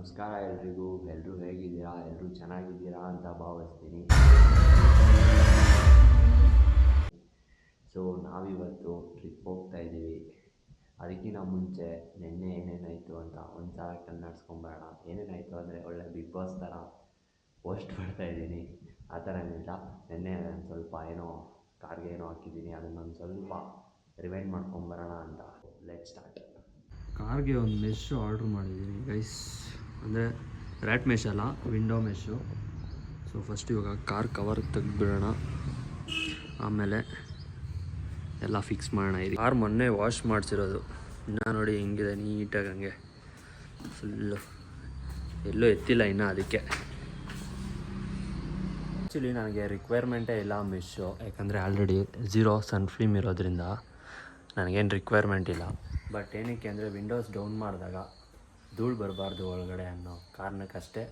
ನಮಸ್ಕಾರ ಎಲ್ರಿಗೂ. ಎಲ್ಲರೂ ಹೇಗಿದ್ದೀರಾ? ಎಲ್ಲರೂ ಚೆನ್ನಾಗಿದ್ದೀರಾ ಅಂತ ಭಾವಿಸ್ತೀನಿ. ಸೊ ನಾವಿವತ್ತು ಟ್ರಿಪ್ ಹೋಗ್ತಾ ಇದ್ದೀವಿ. ಅದಕ್ಕಿಂತ ಮುಂಚೆ ನಿನ್ನೆ ಏನೇನಾಯಿತು ಅಂತ ಒಂದು ಸಲ ಕಣ್ಣಾಡಿಸ್ಕೊಂಬರೋಣ. ಏನೇನಾಯಿತು ಅಂದರೆ ಒಳ್ಳೆ ಬಿಗ್ ಬಾಸ್ ಥರ ಪೋಸ್ಟ್ ಮಾಡ್ತಾಯಿದ್ದೀನಿ. ಆ ಥರ ಏನಿಲ್ಲ. ನಿನ್ನೆ ನಾನು ಸ್ವಲ್ಪ ಏನೋ ಕಾರ್ಗೆ ಏನೋ ಹಾಕಿದ್ದೀನಿ, ಅದನ್ನೊಂದು ಸ್ವಲ್ಪ ರಿವೈಂಡ್ ಮಾಡ್ಕೊಂಬರೋಣ ಅಂತ. Let start. ಕಾರ್ಗೆ ಒಂದು ಮೆಶ್ಶು ಆರ್ಡ್ರ್ ಮಾಡಿದ್ದೀನಿ ಗೈಸ್. ಅಂದರೆ ರ್ಯಾಟ್ ಮೆಶ್ ಅಲ್ಲ, ವಿಂಡೋ ಮೆಶ್ಶು. ಸೊ ಫಸ್ಟ್ ಇವಾಗ ಕಾರ್ ಕವರ್ ತೆಗೆದ್ಬಿಡೋಣ, ಆಮೇಲೆ ಎಲ್ಲ ಫಿಕ್ಸ್ ಮಾಡೋಣ. ಇದು ಕಾರ್ ಮೊನ್ನೆ ವಾಶ್ ಮಾಡಿಸಿರೋದು, ಇನ್ನೂ ನೋಡಿ ಹೆಂಗಿದೆ ನೀಟಾಗಿ ಹಂಗೆ ಫುಲ್ಲು ಎಲ್ಲೂ ಎತ್ತಿಲ್ಲ ಇನ್ನೂ. ಅದಕ್ಕೆ ಆ್ಯಕ್ಚುಲಿ ನನಗೆ ರಿಕ್ವೈರ್ಮೆಂಟೇ ಇಲ್ಲ ಮೆಶ್ಶು, ಯಾಕಂದರೆ ಆಲ್ರೆಡಿ 0 ಸನ್ಫ್ಲೀಮ್ ಇರೋದ್ರಿಂದ ನನಗೇನು ರಿಕ್ವೈರ್ಮೆಂಟ್ ಇಲ್ಲ. ಬಟ್ ಏನಕ್ಕೆ ಅಂದರೆ ವಿಂಡೋಸ್ ಡೌನ್ ಮಾಡಿದಾಗ ಧೂಳು ಬರಬಾರ್ದು ಒಳಗಡೆ ಅನ್ನೋ ಕಾರಣಕ್ಕಷ್ಟೇ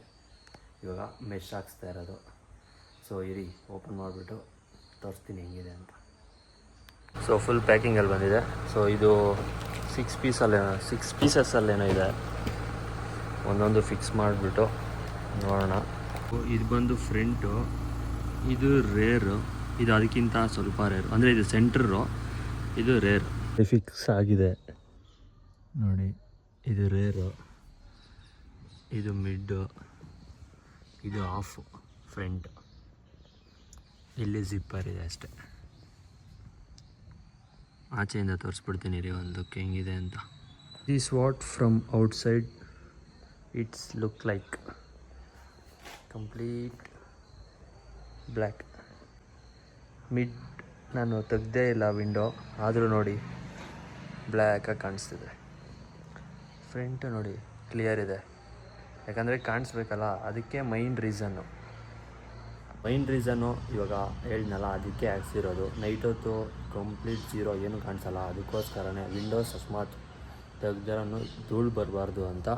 ಇವಾಗ ಮೆಶ್ ಹಾಕ್ಸ್ತಾ ಇರೋದು. ಸೊ ಇರಿ ಓಪನ್ ಮಾಡಿಬಿಟ್ಟು ತೋರಿಸ್ತೀನಿ ಹೆಂಗಿದೆ ಅಂತ. ಸೊ ಫುಲ್ ಪ್ಯಾಕಿಂಗಲ್ಲಿ ಬಂದಿದೆ. ಸೊ ಇದು 6 ಪೀಸಸ್ಸಲ್ಲೇನೋ ಇದೆ. ಒಂದೊಂದು ಫಿಕ್ಸ್ ಮಾಡಿಬಿಟ್ಟು ನೋಡೋಣ. ಇದು ಬಂದು ಫ್ರಂಟು, ಇದು ರೇರು, ಇದು ಅದಕ್ಕಿಂತ ಸ್ವಲ್ಪ ರೇರು. ಅಂದರೆ ಇದು ಸೆಂಟ್ರು, ಇದು ರೇರ್. ಫಿಕ್ಸ್ ಆಗಿದೆ ನೋಡಿ. ಇದು ರೇರು, ಇದು ಮಿಡ್ಡು, ಇದು ಆಫು ಫ್ರಂಟ್. ಇಲ್ಲಿ ಜಿಪ್ಪರ್ ಇದೆ ಅಷ್ಟೆ. ಆಚೆಯಿಂದ ತೋರಿಸ್ಬಿಡ್ತೀನಿ ರೀ ಒಂದಕ್ಕೆ ಹೆಂಗಿದೆ ಅಂತ. This what from outside it's look like complete black. Mid ನಾನು ತೆಗ್ದೇ ಇಲ್ಲ ವಿಂಡೋ, ಆದರೂ ನೋಡಿ ಬ್ಲ್ಯಾಕಾಗಿ ಕಾಣಿಸ್ತಿದೆ. ಫ್ರಂಟು ನೋಡಿ ಕ್ಲಿಯರ್ ಇದೆ, ಯಾಕಂದರೆ ಕಾಣಿಸ್ಬೇಕಲ್ಲ, ಅದಕ್ಕೆ ಮೈನ್ ರೀಸನ್ನು ಇವಾಗ ಹೇಳಿದ್ನಲ್ಲ, ಅದಕ್ಕೆ ಹಾಕ್ಸಿರೋದು. ನೈಟ್ ಹೊತ್ತು ಕಂಪ್ಲೀಟ್ 0 ಏನು ಕಾಣಿಸಲ್ಲ, ಅದಕ್ಕೋಸ್ಕರನೇ ವಿಂಡೋಸ್ ಅಕಸ್ಮಾತ್ ತೆಗ್ದರನ್ನು ಧೂಳು ಬರಬಾರ್ದು ಅಂತ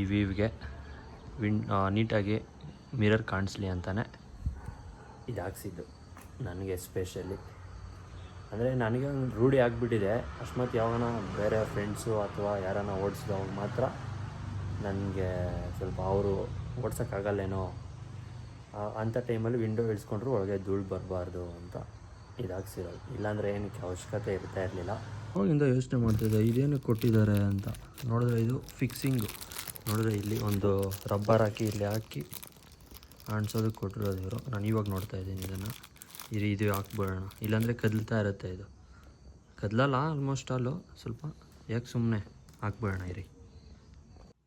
ಈ ವೀವ್ಗೆ ನೀಟಾಗಿ ಮಿರರ್ ಕಾಣಿಸ್ಲಿ ಅಂತಲೇ ಇದು ಹಾಕ್ಸಿದ್ದು ನನಗೆ ಸ್ಪೆಷಲಿ. ಅಂದರೆ ನನಗೆ ಒಂದು ರೂಢಿ ಆಗಿಬಿಟ್ಟಿದೆ, ಅಕಸ್ಮಾತ್ ಯಾವಾಗ ಬೇರೆ ಫ್ರೆಂಡ್ಸು ಅಥವಾ ಯಾರನ್ನ ಓಡಿಸಿದವಾಗ ಮಾತ್ರ ನನಗೆ ಸ್ವಲ್ಪ ಅವರು ಓಡ್ಸೋಕ್ಕಾಗಲ್ಲೇನೋ ಅಂಥ ಟೈಮಲ್ಲಿ ವಿಂಡೋ ಇಳಿಸ್ಕೊಂಡ್ರು ಒಳಗೆ ಧೂಳು ಬರಬಾರ್ದು ಅಂತ ಇದು ಹಾಕ್ಸಿರೋದು. ಇಲ್ಲಾಂದರೆ ಏನಕ್ಕೆ ಅವಶ್ಯಕತೆ ಇರ್ತಾ ಇರಲಿಲ್ಲ. ಅವಾಗಿಂದ ಯೋಚನೆ ಮಾಡ್ತಿದ್ದೆ ಇದೇನು ಕೊಟ್ಟಿದ್ದಾರೆ ಅಂತ. ನೋಡಿದ್ರೆ ಇದು ಫಿಕ್ಸಿಂಗು. ನೋಡಿದ್ರೆ ಇಲ್ಲಿ ಒಂದು ರಬ್ಬರ್ ಹಾಕಿ ಇಲ್ಲಿ ಹಾಕಿ ಕಾಣಿಸೋದಕ್ಕೆ ಕೊಟ್ಟಿರೋದು ಇವರು. ನಾನು ಇವಾಗ ನೋಡ್ತಾ ಇದ್ದೀನಿ ಇದನ್ನು. ಇದು ಹಾಕ್ಬಿಡೋಣ, ಇಲ್ಲಾಂದರೆ ಕದಲ್ತಾ ಇರುತ್ತೆ. ಇದು ಕದಲಲ್ಲ ಆಲ್ಮೋಸ್ಟ್ ಆಲು, ಸ್ವಲ್ಪ ಯಾಕೆ ಸುಮ್ಮನೆ ಹಾಕ್ಬಿಡೋಣ ಇರಿ.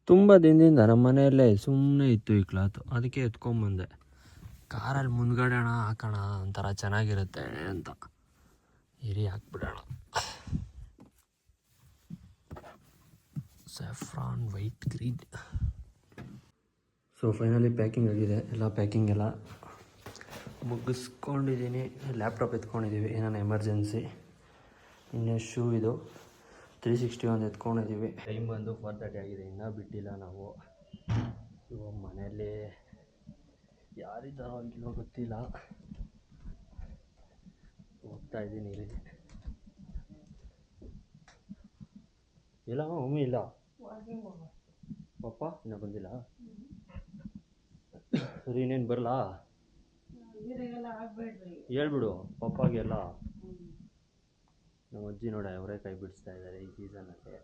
ತುಂಬ ದಿನದಿಂದ ನಮ್ಮ ಮನೆಯಲ್ಲೇ ಸುಮ್ಮನೆ ಇತ್ತು ಈ ಕ್ಲಾತು, ಅದಕ್ಕೆ ಎತ್ಕೊಂಬಂದೆ. ಕಾರಲ್ಲಿ ಮುಂದ್ಗಡೆ ಹಾಕೋಣ ಒಂಥರ ಚೆನ್ನಾಗಿರುತ್ತೆ ಅಂತ ಇರಿ ಹಾಕ್ಬಿಡೋಣ. Saffron white green. So finally packing ಆಗಿದೆ. ಎಲ್ಲ ಪ್ಯಾಕಿಂಗ್ ಎಲ್ಲ ಮುಗಿಸ್ಕೊಂಡಿದ್ದೀನಿ. ಲ್ಯಾಪ್ಟಾಪ್ ಎತ್ಕೊಂಡಿದ್ದೀವಿ ಏನಾನ ಎಮರ್ಜೆನ್ಸಿ. ಇನ್ನು ಶೂ ಇದು 360 ಒಂದು ಎತ್ಕೊಂಡಿದ್ದೀವಿ. ಟೈಮ್ ಬಂದು 4:30 ಆಗಿದೆ, ಇನ್ನೂ ಬಿಟ್ಟಿಲ್ಲ ನಾವು. ಇವಾಗ ಮನೆಯಲ್ಲಿ ಯಾರಿದ್ದಾರೋ ಆಗಿಲ್ಲೋ ಗೊತ್ತಿಲ್ಲ, ಹೋಗ್ತಾ ಇದ್ದೀನಿ ಇಲ್ಲಿ. ಇಲ್ಲ ಮಮ್ಮಿ ಇಲ್ಲ, ಪಪ್ಪ ಇನ್ನೂ ಬಂದಿಲ್ಲ. ಸರಿ ಇನ್ನೇನು ಬರಲಾ? ಹೇಳ್ಬಿಡು ಪಪ್ಪಾಗೆಲ್ಲ. ನಮ್ಮ ಅಜ್ಜಿ ನೋಡಿ ಅವರೇಕಾಯಿ ಬಿಡಿಸ್ತಾ ಇದ್ದಾರೆ ಈ ಸೀಸನಲ್ಲಿ.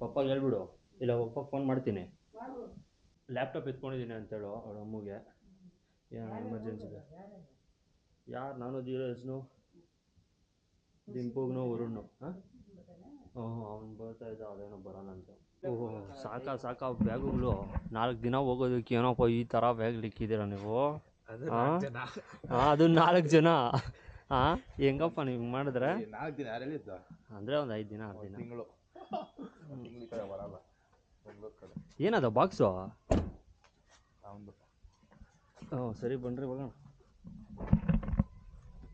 ಪಪ್ಪಾಗೆ ಹೇಳ್ಬಿಡು, ಇಲ್ಲ ಪಪ್ಪ ಫೋನ್ ಮಾಡ್ತೀನಿ. ಲ್ಯಾಪ್ಟಾಪ್ ಎತ್ಕೊಂಡಿದ್ದೀನಿ ಅಂತೇಳು ಅವಳ ಅಮ್ಮಗೆ, ಏನೋ ಎಮರ್ಜೆನ್ಸಿ ಇದೆ. ಯಾರು? ನಾನು ಧೀರಜ್ನು ದಿಂಪುಗ್ನು ವರುಣ್ಣು. ಹಾಂ ಅವ್ನು ಬರ್ತಾ ಇದ್ದ, ಅದೇನೋ ಬರೋಣ ಅಂತ. ಓಹೋ ಸಾಕಾ ಬ್ಯಾಗುಗಳು. 4 ದಿನ ಹೋಗೋದಕ್ಕೆ ಏನೋಪ್ಪ ಈ ಥರ ಬ್ಯಾಗ್ ಲಿಕ್ಕಿದ್ದೀರ ನೀವು? ಹಾಂ ಅದು 4 ಜನ. ಹಾಂ ಹೆಂಗಪ್ಪ ನೀವು ಮಾಡಿದ್ರೆ? 4 ದಿನ ಯಾರು ಹೇಳಿದ್ದು? ಅಂದರೆ ಒಂದು 5 ದಿನ 6 ದಿನ ತಿಂಗಳು ಬರಲ್ಲ. ಏನದ ಬಾಕ್ಸು? ಹೌದು. ಹ್ಞೂ ಸರಿ ಬನ್ನಿರಿ ಹೋಗೋಣ.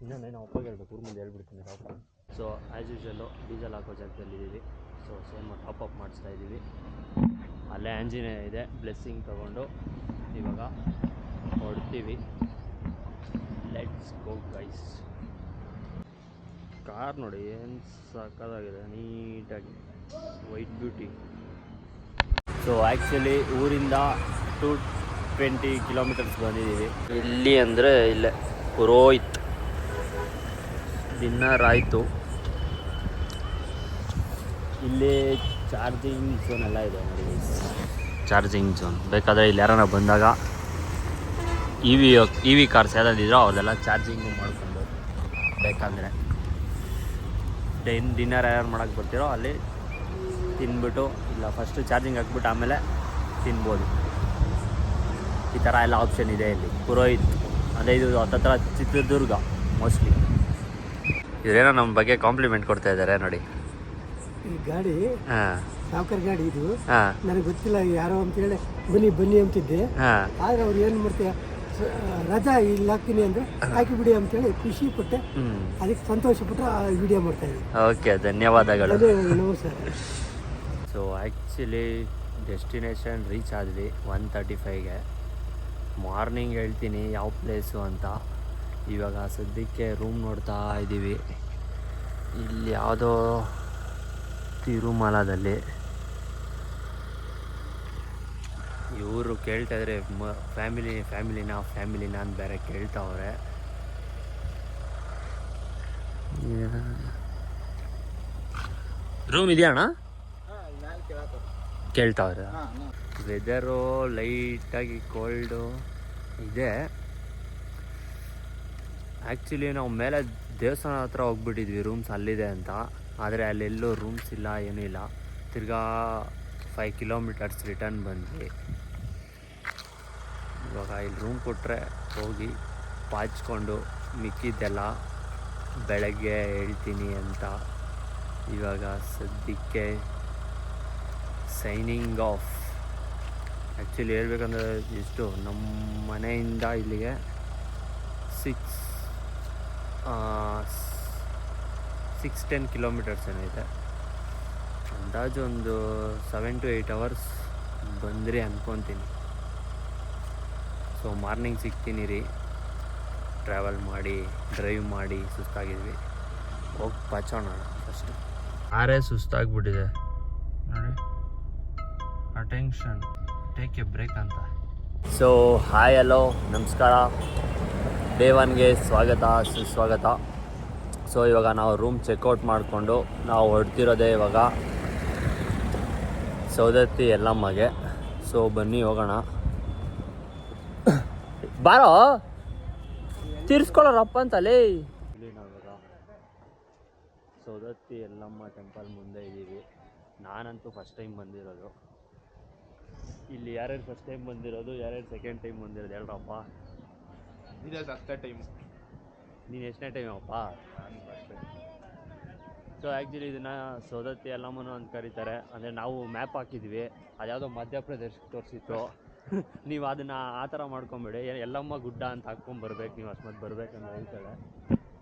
ಇನ್ನೊಂದು ನಾವು ಅಪ್ಪಗೆ ಹೇಳ್ಬೇಕು, ಊರು ಮುಂದೆ ಹೇಳ್ಬಿಡ್ತೀನಿ ರಾಪ. ಸೊ ಆ್ಯಸ್ ಯೂಶ್ವಲ್ಲು ಡೀಸೆಲ್ ಹಾಕೋ ಜಾಗದಲ್ಲಿದ್ದೀವಿ. ಸೊ ಸೇಮ್ ಟಾಪಪ್ ಮಾಡಿಸ್ತಾ ಇದ್ದೀವಿ. ಅಲ್ಲೇ ಆಂಜನೇಯ ಇದೆ, ಬ್ಲೆಸ್ಸಿಂಗ್ ತೊಗೊಂಡು ಇವಾಗ ಹೊಡ್ತೀವಿ. Let's go guys. ಕಾರ್ ನೋಡಿ ಏನು ಸಕ್ಕತ್ತಾಗಿದೆ, ನೀಟಾಗಿ ವೈಟ್ ಬ್ಯೂಟಿ. ಸೊ ಆ್ಯಕ್ಚುಲಿ ಊರಿಂದ 220 ಕಿಲೋಮೀಟರ್ಸ್ ಬಂದಿದ್ದೀವಿ. ಇಲ್ಲಿ ಅಂದರೆ ಇಲ್ಲೇ ಪುರೋಹಿತ್. ಡಿನ್ನರ್ ಆಯಿತು. ಇಲ್ಲಿ ಚಾರ್ಜಿಂಗ್ ಝೋನ್ ಎಲ್ಲ ಇದೆ ನೋಡಿ. ಚಾರ್ಜಿಂಗ್ ಝೋನ್ ಬೇಕಾದರೆ ಇಲ್ಲಿ ಯಾರನ್ನ ಬಂದಾಗ ಇ ವಿ ಕಾರ್ಸ್ ಯಾವ್ದಾದಿದ್ರೋ ಅವ್ರದೆಲ್ಲ ಚಾರ್ಜಿಂಗು ಮಾಡಿಕೊಂಡು ಬೇಕಂದರೆ ಡಿನ್ನರ್ ಯಾರು ಮಾಡೋಕ್ಕೆ ಬರ್ತೀರೋ ಅಲ್ಲಿ ತಿಂದ್ಬಿಟ್ಟು ಇಲ್ಲ ಫಸ್ಟು ಚಾರ್ಜಿಂಗ್ ಹಾಕ್ಬಿಟ್ಟು ಆಮೇಲೆ ತಿನ್ಬೋದು. ಈ ಥರ ಎಲ್ಲ ಆಪ್ಷನ್ ಇದೆ ಇಲ್ಲಿ ಪುರೋಹಿತ್. ಅದೇ ಇದು ಹತ್ತತ್ರ ಚಿತ್ರದುರ್ಗ ಮೋಸ್ಟ್ಲಿ. ಇವರೇನೋ ನಮ್ಮ ಬಗ್ಗೆ ಕಾಂಪ್ಲಿಮೆಂಟ್ ಕೊಡ್ತಾ ಇದ್ದಾರೆ ನೋಡಿ. ಈ ಗಾಡಿ ಹಾಂ ಸಾವುಕಾರ ಗಾಡಿ ಇದು. ಹಾಂ ನನಗೆ ಗೊತ್ತಿಲ್ಲ ಯಾರೋ ಅಂತೇಳಿ ಬನ್ನಿ ಬನ್ನಿ ಅಂತಿದ್ದೆ. ಹಾಂ ಆದ್ರೆ ಅವ್ರು ಏನು ಮಾಡ್ತೀಯ ರಜಾ ಇಲ್ಲಿ ಹಾಕ್ತೀನಿ ಅಂದರೆ ಹಾಕಿಬಿಡಿ ಅಂತೇಳಿ ಖುಷಿ ಪಟ್ಟೆ. ಅದಕ್ಕೆ ಸಂತೋಷಪಟ್ಟು ಆ ವಿಡಿಯೋ ಮಾಡ್ತಾ ಇದ್ದೀನಿ. ಓಕೆ, ಧನ್ಯವಾದಗಳು. ನಮಸ್ಕಾರ. ಸೊ ಆ್ಯಕ್ಚುಲಿ ಡೆಸ್ಟಿನೇಷನ್ ರೀಚ್ ಆದ್ವಿ 1:35ಗೆ. ಮಾರ್ನಿಂಗ್ ಹೇಳ್ತೀನಿ ಯಾವ ಪ್ಲೇಸು ಅಂತ. ಇವಾಗ ಸದ್ಯಕ್ಕೆ ರೂಮ್ ನೋಡ್ತಾ ಇದ್ದೀವಿ. ಇಲ್ಲಿ ಯಾವುದೋ ತಿರುಮಲದಲ್ಲಿ. ಇವರು ಕೇಳ್ತಾ ಇದ್ರೆ ಫ್ಯಾಮಿಲಿನ ಅಂತ ಬೇರೆ ಕೇಳ್ತಾವ್ರೆ. ರೂಮ್ ಇದೆಯಾ ಅಣ್ಣ ಕೇಳ್ತಾವ್ರೆ. ವೆದರು ಲೈಟಾಗಿ ಕೋಲ್ಡು ಇದೆ. ಆ್ಯಕ್ಚುಲಿ ನಾವು ಮೇಲೆ ದೇವಸ್ಥಾನ ಹತ್ರ ಹೋಗ್ಬಿಟ್ಟಿದ್ವಿ ರೂಮ್ಸ್ ಅಲ್ಲಿದೆ ಅಂತ. ಆದರೆ ಅಲ್ಲೆಲ್ಲೂ ರೂಮ್ಸ್ ಇಲ್ಲ, ಏನೂ ಇಲ್ಲ. ತಿರ್ಗಾ 5 ಕಿಲೋಮೀಟರ್ಸ್ ರಿಟರ್ನ್ ಬಂದ್ವಿ. ಇವಾಗ ಇಲ್ಲಿ ರೂಮ್ ಕೊಟ್ಟರೆ ಹೋಗಿ ಪಾಚ್ಕೊಂಡು ಮಿಕ್ಕಿದ್ದೆಲ್ಲ ಬೆಳಗ್ಗೆ ಹೇಳ್ತೀನಿ ಅಂತ. ಇವಾಗ ಸದ್ಯಕ್ಕೆ ಸೈನಿಂಗ್ ಆಫ್. ಆ್ಯಕ್ಚುಲಿ ಹೇಳ್ಬೇಕಂದ್ರೆ ಇಷ್ಟು ನಮ್ಮ ಮನೆಯಿಂದ ಇಲ್ಲಿಗೆ 6-10 ಕಿಲೋಮೀಟರ್ಸ್ ಏನಿದೆ. ಅಂದಾಜು ಒಂದು 7 to 8 ಅವರ್ಸ್ ಬಂದ್ರಿ ಅಂದ್ಕೊತೀನಿ. ಸೊ ಮಾರ್ನಿಂಗ್ ಸಿಗ್ತೀನಿ ರೀ. ಟ್ರಾವೆಲ್ ಮಾಡಿ ಡ್ರೈವ್ ಮಾಡಿ ಸುಸ್ತಾಗಿದ್ವಿ. ಹೋಗಿ ಪಚೋಣ ಫಸ್ಟ್. ಆರೇ ಸುಸ್ತಾಗ್ಬಿಟ್ಟಿದೆ ನೋಡಿ. ಅಟೆನ್ಷನ್, ಟೇಕ್ ಎ ಬ್ರೇಕ್ ಅಂತ. ಸೊ ಹಾಯ್, ಹಲೋ, ನಮಸ್ಕಾರ. ಡೇ 1ಗೆ ಸ್ವಾಗತ ಸುಸ್ವಾಗತ. ಸೊ ಇವಾಗ ನಾವು ರೂಮ್ ಚೆಕ್ಔಟ್ ಮಾಡಿಕೊಂಡು ನಾವು ಹೊರಡ್ತಿರೋದೇ ಇವಾಗ ಸೌದತ್ತಿ ಎಲ್ಲಮ್ಮಗೆ. ಸೊ ಬನ್ನಿ ಹೋಗೋಣ. ಬಾರೋ ತೀರ್ಸ್ಕೊಳ್ಳೋರಪ್ಪ ಅಂತಲೇ. ಇಲ್ಲಿ ನಾವಿವಾಗ ಸೌದತ್ತಿ ಎಲ್ಲಮ್ಮ ಟೆಂಪಲ್ ಮುಂದೆ ಇದ್ದೀವಿ. ನಾನಂತೂ ಫಸ್ಟ್ ಟೈಮ್ ಬಂದಿರೋದು ಇಲ್ಲಿ. ಯಾರ್ಯಾರು ಫಸ್ಟ್ ಟೈಮ್ ಬಂದಿರೋದು, ಯಾರ್ಯಾರು ಸೆಕೆಂಡ್ ಟೈಮ್ ಬಂದಿರೋದು ಹೇಳ್ರಪ್ಪ. ಇದೇ ಫಸ್ಟ್ ಟೈಮ್. ನೀನು ಎಷ್ಟನೇ ಟೈಮ್ ಅಪ್ಪ? ನಾನು ಫಸ್ಟ್ ಟೈಮ್. ಸೊ ಆ್ಯಕ್ಚುಲಿ ಇದನ್ನು ಸೌದತ್ತಿ ಎಲ್ಲಮ್ಮನು ಅಂತ ಕರೀತಾರೆ. ಅಂದರೆ ನಾವು ಮ್ಯಾಪ್ ಹಾಕಿದ್ವಿ, ಅದ್ಯಾವುದೋ ಮಧ್ಯಪ್ರದೇಶಕ್ಕೆ ತೋರಿಸಿತ್ತು. ನೀವು ಅದನ್ನು ಆ ಥರ ಮಾಡ್ಕೊಂಬೇಡಿ. ಎಲ್ಲಮ್ಮ ಗುಡ್ಡ ಅಂತ ಹಾಕ್ಕೊಂಬರ್ಬೇಕು ನೀವು. ಅಷ್ಟೊತ್ತು ಬರ್ಬೇಕಂತ ಹೇಳ್ತಾಳೆ.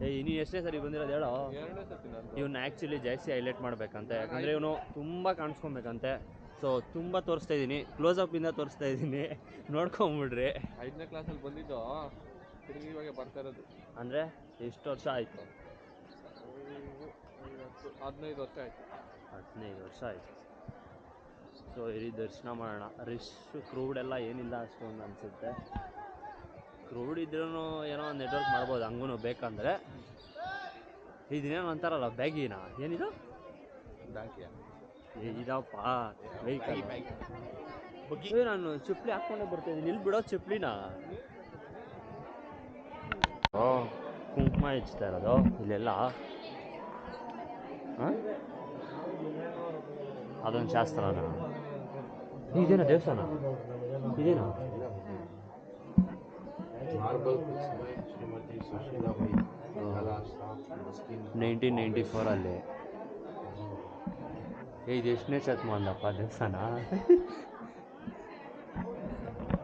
ನೀನು ಎಷ್ಟೇ ಸರಿ ಬಂದಿರೋದು ಹೇಳೋ? ಎರಡನೇ ಸತಿ ನಾನು. ಇವನ್ನ ಆ್ಯಕ್ಚುಲಿ ಜಾಸ್ತಿ ಹೈಲೈಟ್ ಮಾಡಬೇಕಂತೆ, ಯಾಕಂದರೆ ಇವನು ತುಂಬ ಕಾಣಿಸ್ಕೊಬೇಕಂತೆ. ಸೊ ತುಂಬ ತೋರಿಸ್ತಾ ಇದ್ದೀನಿ, ಕ್ಲೋಸಪ್ಪಿಂದ ತೋರಿಸ್ತಾ ಇದ್ದೀನಿ, ನೋಡ್ಕೊಂಬಿಡ್ರಿ. 5ನೇ ಕ್ಲಾಸಲ್ಲಿ ಬಂದಿದ್ದು, ತಿರುಗಿ ಇವಾಗ ಬರ್ತಾ ಇರೋದು. ಅಂದರೆ ಎಷ್ಟು ವರ್ಷ ಆಯಿತು? 15 ವರ್ಷ ಆಯಿತು. 15 ವರ್ಷ ಆಯಿತು. ಸೊ ಇಲ್ಲಿ ದರ್ಶನ ಮಾಡೋಣ. ಕ್ರೌಡೆಲ್ಲ ಏನಿಲ್ಲ ಅಷ್ಟೊಂದು ಅನಿಸುತ್ತೆ. ಕ್ರೌಡ್ ಇದ್ರೂ ಏನೋ ಒಂದು ನೆಟ್ವರ್ಕ್ ಮಾಡ್ಬೋದು ಹಂಗೂ ಬೇಕಂದರೆ. ಇದನ್ನೇನು ಅಂತಾರಲ್ಲ ಬ್ಯಾಗಿನ, ಏನಿದು ಬ್ಯಾಂಕಿಯ ಇದಪ್ಪ ವೆಹಿಕಲ್. ನಾನು ಚಪ್ಪಲಿ ಹಾಕ್ಕೊಂಡೇ ಬರ್ತಾಯಿದ್ದೀನಿ. ಇಲ್ಲಿ ಬಿಡೋ ಚಪ್ಪಲಿನ. ಕುಂಕುಮ ಹೆಚ್ಚುತ್ತಾ ಇರೋದು ಇಲ್ಲೆಲ್ಲ. ಅದೊಂದು ಶಾಸ್ತ್ರನ? ಇದೇನಾ ದೇವಸ್ಥಾನ? ಇದೇನಾ? ಮಾರ್ಬಲ್ ಶ್ರೀಮತಿ ಸುಶೀಲಾಬಾಯಿ 1994 ಇದು ಎಷ್ಟನೇ ಶತಮಾನದಪ್ಪ ದೇವಸ್ಥಾನ?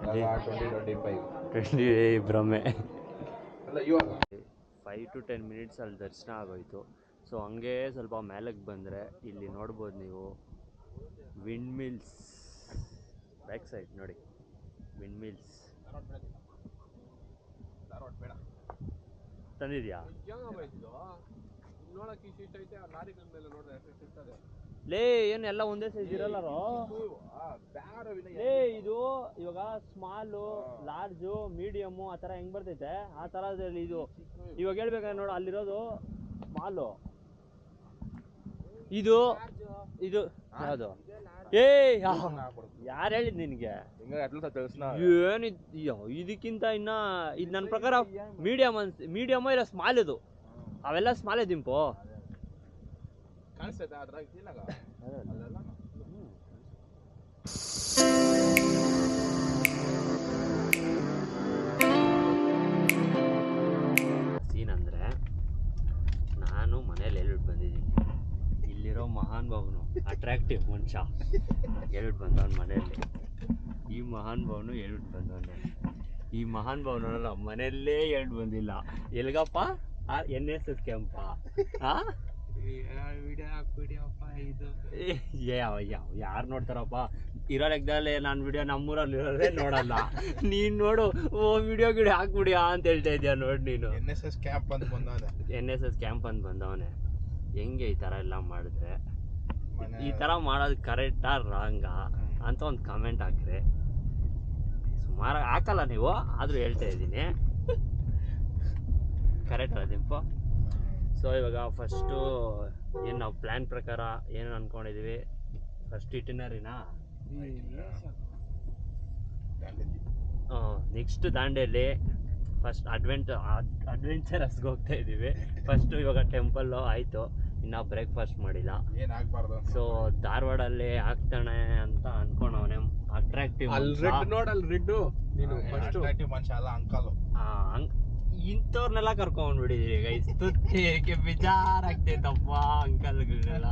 2025 ಭ್ರಮೆ. ಅಲ್ಲ ಇವಾಗ 5 to 10 ಮಿನಿಟ್ಸ್ ಅಲ್ಲಿ ದರ್ಶನ ಆಗೋಯ್ತು. ಸೊ ಹಂಗೆ ಸ್ವಲ್ಪ ಮೇಲಕ್ಕೆ ಬಂದರೆ ಇಲ್ಲಿ ನೋಡ್ಬೋದು ನೀವು ವಿಂಡ್ ಮಿಲ್ಸ್. ಬ್ಯಾಕ್ ಸೈಡ್ ನೋಡಿ ವಿಂಡ್ ಮಿಲ್ಸ್. ತಂದಿದ್ಯಾ? ನೋಡಕ್ಕೆ ಇಷ್ಟ ಐತೆ. ಆ ಲಾರಿಗಳ ಮೇಲೆ ನೋಡಿದ್ರೆ ಎಷ್ಟು ಇರ್ತದೆ. ಲೇ ಏನು ಎಲ್ಲ ಒಂದೇ ಸೈಜ್ ಇರಲ್ಲಾರೋ ಲೇ ಇದು ಇವಾಗ ಸ್ಮಾಲು ಲಾರ್ಜು ಮೀಡಿಯಮ್ಮು ಆ ಥರ ಹೆಂಗೆ ಬರ್ತೈತೆ ಆ ಥರದಲ್ಲಿ ಇದು ಇವಾಗ ಹೇಳ್ಬೇಕಾದ್ರೆ ನೋಡು ಅಲ್ಲಿರೋದು ಸ್ಮಾಲು ಇದು ಇದು ಯಾವುದು ಯಾರು ಹೇಳಿದ್ ನಿನಗೆ ಏನು ಇದಕ್ಕಿಂತ ಇನ್ನ ಇದು ನನ್ನ ಪ್ರಕಾರ ಮೀಡಿಯಮ್ ಇಲ್ಲ ಸ್ಮಾಲ್ ಇದು ಅವೆಲ್ಲ ಸ್ಮಾಲ್ ದಿಂಪು ಸೀನ್ ಅಂದರೆ ನಾನು ಮನೇಲಿ ಹೇಳ್ಬಿಟ್ಟು ಬಂದಿದ್ದೀನಿ ಇಲ್ಲಿರೋ ಮಹಾನ್ ಭಾವನು ಅಟ್ರಾಕ್ಟಿವ್ ಮನುಷ್ಯ ಹೇಳ್ಬಿಟ್ಟು ಬಂದವನು ಮನೆಯಲ್ಲಿ ಈ ಮಹಾನ್ ಭಾವನು ಹೇಳ್ಬಿಟ್ಟು ಬಂದವನೆ ಈ ಮಹಾನ್ ಭಾವನ ಮನೆಯಲ್ಲೇ ಹೇಳ್ಬಿಟ್ಟು ಬಂದಿಲ್ಲ ಎಲ್ಗಪ್ಪ NSS ಕ್ಯಾಂಪ ಯಾರು ನೋಡ್ತಾರಪ್ಪ ಇರೋ ಲೆಕ್ಕದಲ್ಲಿ ನಾನು ವಿಡಿಯೋ ನಮ್ಮೂರಲ್ಲಿ ಇರೋದೇ ನೋಡಲ್ಲ ನೀನು ನೋಡು ವಿಡಿಯೋ ಹಾಕ್ಬಿಡಿಯಾ ಅಂತ ಹೇಳ್ತಾ ಇದೆಯಾ ನೋಡಿ ನೀನು NSS ಕ್ಯಾಂಪ್ ಅಂತ ಬಂದವನೆ ಹೆಂಗೆ ಈ ಥರ ಎಲ್ಲ ಮಾಡಿದ್ರೆ ಈ ಥರ ಮಾಡೋದು ಕರೆಕ್ಟಾ ರಾಂಗಾ ಅಂತ ಒಂದು ಕಮೆಂಟ್ ಹಾಕ್ರಿ ಸುಮಾರು ಹಾಕಲ್ಲ ನೀವು ಆದರೂ ಹೇಳ್ತಾ ಇದ್ದೀನಿ ಕರೆಕ್ಟ್ ಅದಿಂಪ ಸೊ ಇವಾಗ ಫಸ್ಟು ಏನು ನಾವು ಪ್ಲ್ಯಾನ್ ಪ್ರಕಾರ ಏನು ಅಂದ್ಕೊಂಡಿದ್ದೀವಿ ಫಸ್ಟ್ ಇಟಿನರಿನಾ ನೆಕ್ಸ್ಟ್ ದಾಂಡೇಲಿ ಫಸ್ಟ್ ಅಡ್ವೆಂಚರಸ್ಗೆ ಹೋಗ್ತಾ ಇದ್ದೀವಿ ಫಸ್ಟು ಇವಾಗ ಟೆಂಪಲ್ಲು ಆಯಿತು ಇನ್ನೂ ಬ್ರೇಕ್ಫಾಸ್ಟ್ ಮಾಡಿಲ್ಲ ಸೊ ಧಾರವಾಡಲ್ಲಿ ಆಗ್ತಾನೆ ಅಂತ ಅನ್ಕೊಂಡವನೆ ಅಟ್ರಾಕ್ಟಿವ್ ಇಂಥವ್ರನ್ನೆಲ್ಲ ಕರ್ಕೊಂಡ್ಬಿಟ್ಟಿದೀವಿ ಗೈಸ್ ತುತ್ತಿಗೆ ಬೇಜಾರಾಗ್ತೈತಪ್ಪ ಅಂಕಲ್ಗಳನ್ನೆಲ್ಲ